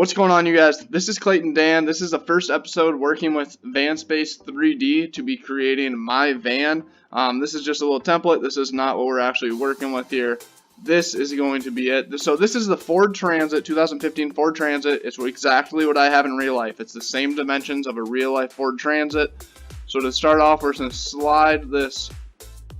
What's going on, you guys? This is Clayton Dan. This is the first episode working with VanSpace 3D to be creating my van. This is just a little template. This is not what we're actually working with here. This is going to be it. So this is the Ford Transit, 2015 Ford Transit. It's exactly what I have in real life. It's the same dimensions of a real life Ford Transit. So to start off, we're going to slide this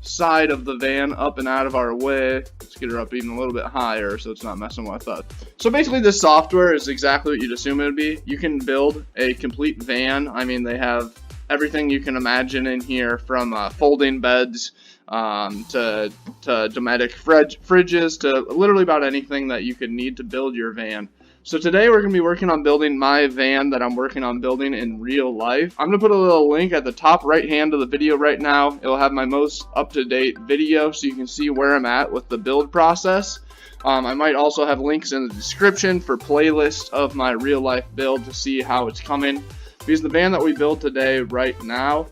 side of the van up and out of our way. Let's get her up even a little bit higher so it's not messing with us. So basically this software is exactly what you'd assume it would be. You can build a complete van. I mean, they have everything you can imagine in here, from folding beds to Dometic fridges to literally about anything that you could need to build your van. So today we're going to be working on building my van that I'm working on building in real life. I'm going to put a little link at the top right hand of the video right now. It'll have my most up-to-date video so you can see where I'm at with the build process. I might also have links in the description for playlists of my real life build to see how it's coming. Because the van that we build today right now,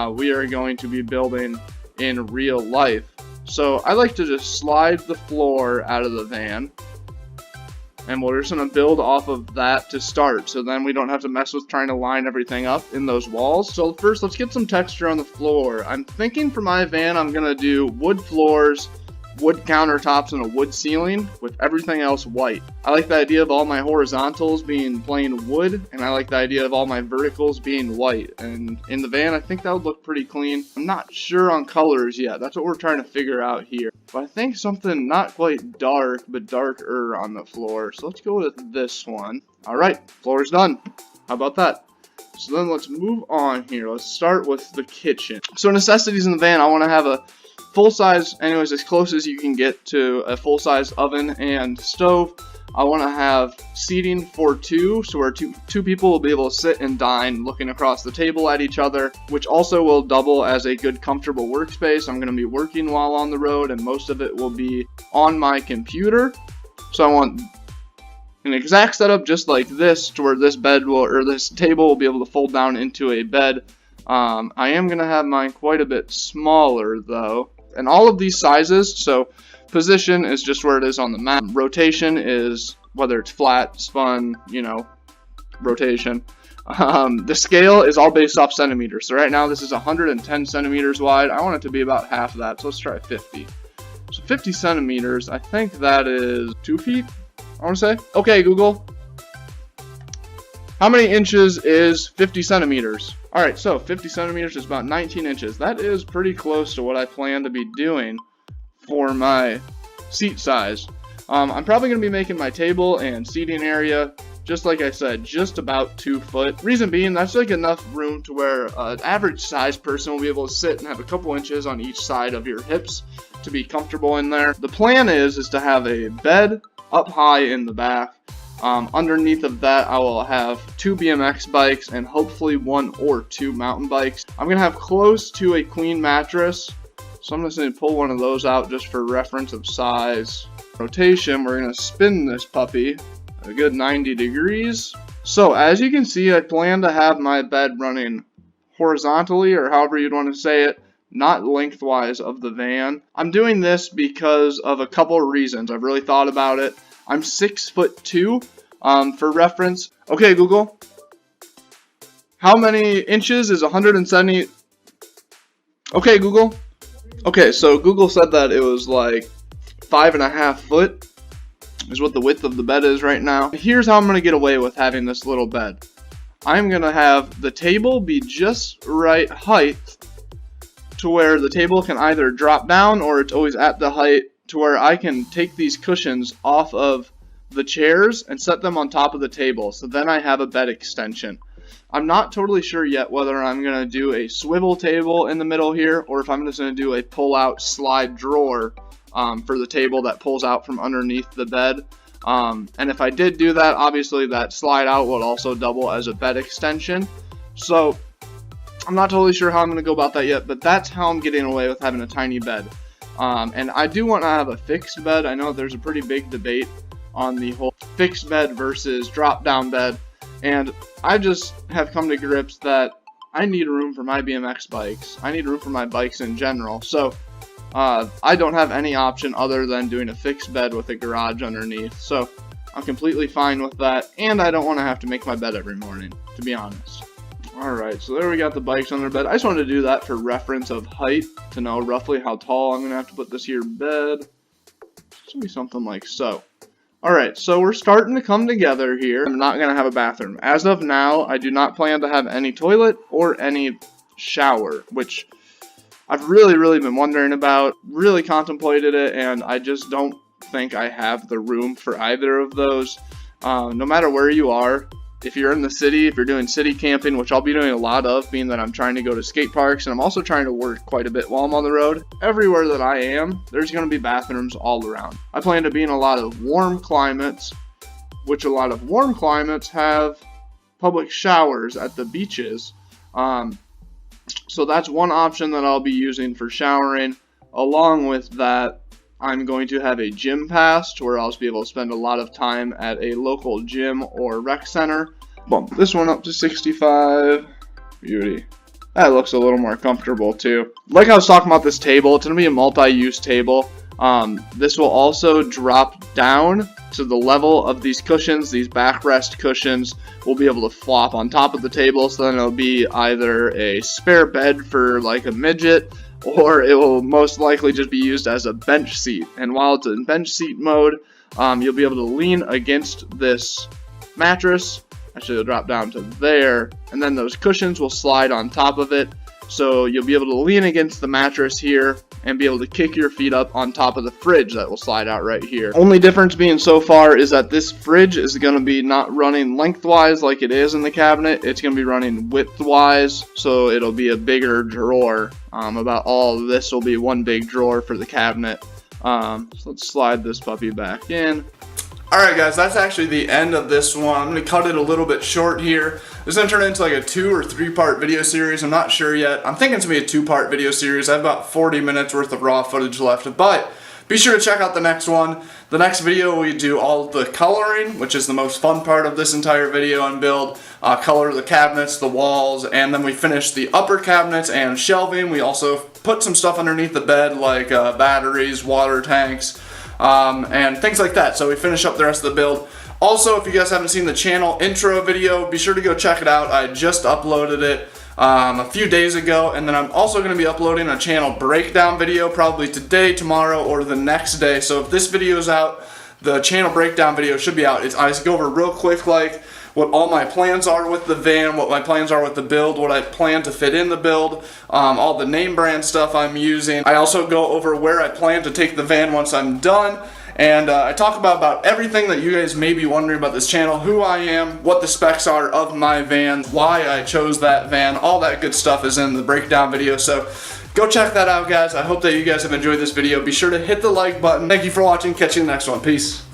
we are going to be building in real life. So I like to just slide the floor out of the van. And we're just going to build off of that to start, so then we don't have to mess with trying to line everything up in those walls. So first, let's get some texture on the floor. I'm thinking for my van, I'm going to do wood floors, wood countertops, and a wood ceiling with everything else white. I like the idea of all my horizontals being plain wood, and I like the idea of all my verticals being white. And in the van, I think that would look pretty clean. I'm not sure on colors yet. That's what we're trying to figure out here. But I think something not quite dark, but darker on the floor. So let's go with this one. Alright, floor's done. How about that? So then let's move on here. Let's start with the kitchen. So necessities in the van, I want to have a full-size, anyways, as close as you can get to a full-size oven and stove. I want to have seating for two, so where two people will be able to sit and dine looking across the table at each other, which also will double as a good comfortable workspace. I'm going to be working while on the road, and most of it will be on my computer. So I want an exact setup just like this, to where this bed will, or this table will be able to fold down into a bed. I am going to have mine quite a bit smaller though. And all of these sizes, so position is just where it is on the map. Rotation is whether it's flat, spun, rotation. The scale is all based off centimeters. So right now this is 110 centimeters wide. I want it to be about half of that, so let's try 50. So 50 centimeters, I think that is 2 feet, I want to say. Okay, Google. How many inches is 50 centimeters? Alright, so 50 centimeters is about 19 inches. That is pretty close to what I plan to be doing for my seat size. I'm probably going to be making my table and seating area, just like I said, just about 2 foot. Reason being, that's like enough room to where an average size person will be able to sit and have a couple inches on each side of your hips to be comfortable in there. The plan is to have a bed up high in the back. Underneath of that, I will have 2 BMX bikes and hopefully 1 or 2 mountain bikes. I'm going to have close to a queen mattress, so I'm just going to pull one of those out just for reference of size. Rotation, we're going to spin this puppy a good 90 degrees. So as you can see, I plan to have my bed running horizontally, or however you'd want to say it, not lengthwise of the van. I'm doing this because of a couple of reasons. I've really thought about it. I'm 6'2", for reference. Okay, Google. How many inches is 170? Okay, Google. Okay, so Google said that it was like 5.5 foot is what the width of the bed is right now. Here's how I'm going to get away with having this little bed. I'm going to have the table be just right height to where the table can either drop down or it's always at the height to where I can take these cushions off of the chairs and set them on top of the table. So then I have a bed extension. I'm not totally sure yet whether I'm going to do a swivel table in the middle here, or if I'm just going to do a pull-out slide drawer for the table that pulls out from underneath the bed. And if I did do that, obviously that slide out would also double as a bed extension. So I'm not totally sure how I'm going to go about that yet, but that's how I'm getting away with having a tiny bed. And I do want to have a fixed bed. I know there's a pretty big debate on the whole fixed bed versus drop down bed, and I just have come to grips that I need room for my BMX bikes. I need room for my bikes in general. So I don't have any option other than doing a fixed bed with a garage underneath. So I'm completely fine with that, and I don't want to have to make my bed every morning, to be honest. Alright, so there we got the bikes on their bed. I just wanted to do that for reference of height, to know roughly how tall I'm going to have to put this here bed. It's going to be something like so. Alright, so we're starting to come together here. I'm not going to have a bathroom. As of now, I do not plan to have any toilet or any shower, which I've really been wondering about, really contemplated it, and I just don't think I have the room for either of those. No matter where you are, if you're in the city, if you're doing city camping, which I'll be doing a lot of, being that I'm trying to go to skate parks, and I'm also trying to work quite a bit while I'm on the road, everywhere that I am, there's going to be bathrooms all around. I plan to be in a lot of warm climates, which a lot of warm climates have public showers at the beaches. So that's one option that I'll be using for showering. Along with that, I'm going to have a gym pass to where I'll be able to spend a lot of time at a local gym or rec center. Bump this one up to 65. Beauty. That looks a little more comfortable too. Like I was talking about this table, it's going to be a multi-use table. This will also drop down to the level of these cushions. These backrest cushions will be able to flop on top of the table, so then it'll be either a spare bed for like a midget, or it will most likely just be used as a bench seat. And while it's in bench seat mode, you'll be able to lean against this mattress. Actually, it'll drop down to there, and then those cushions will slide on top of it. So you'll be able to lean against the mattress here and be able to kick your feet up on top of the fridge that will slide out right here. Only difference being so far is that this fridge is going to be not running lengthwise like it is in the cabinet. It's going to be running widthwise, so it'll be a bigger drawer. About all of this will be one big drawer for the cabinet. So let's slide this puppy back in. Alright guys, that's actually the end of this one. I'm going to cut it a little bit short here. This is going to turn into like a 2 or 3 part video series. I'm not sure yet. I'm thinking it's going to be a 2-part video series. I have about 40 minutes worth of raw footage left, but be sure to check out the next one. The next video we do all the coloring, which is the most fun part of this entire video and build. Color the cabinets, the walls, and then we finish the upper cabinets and shelving. We also put some stuff underneath the bed like batteries, water tanks, and things like that. So we finish up the rest of the build. Also, if you guys haven't seen the channel intro video, be sure to go check it out. I just uploaded it a few days ago, and then I'm also going to be uploading a channel breakdown video probably today, tomorrow, or the next day. So if this video is out, the channel breakdown video should be out. I just go over real quick like what all my plans are with the van, what my plans are with the build, what I plan to fit in the build, all the name brand stuff I'm using. I also go over where I plan to take the van once I'm done. And I talk about everything that you guys may be wondering about this channel, who I am, what the specs are of my van, why I chose that van, all that good stuff is in the breakdown video. So go check that out, guys. I hope that you guys have enjoyed this video. Be sure to hit the like button. Thank you for watching. Catch you in the next one. Peace.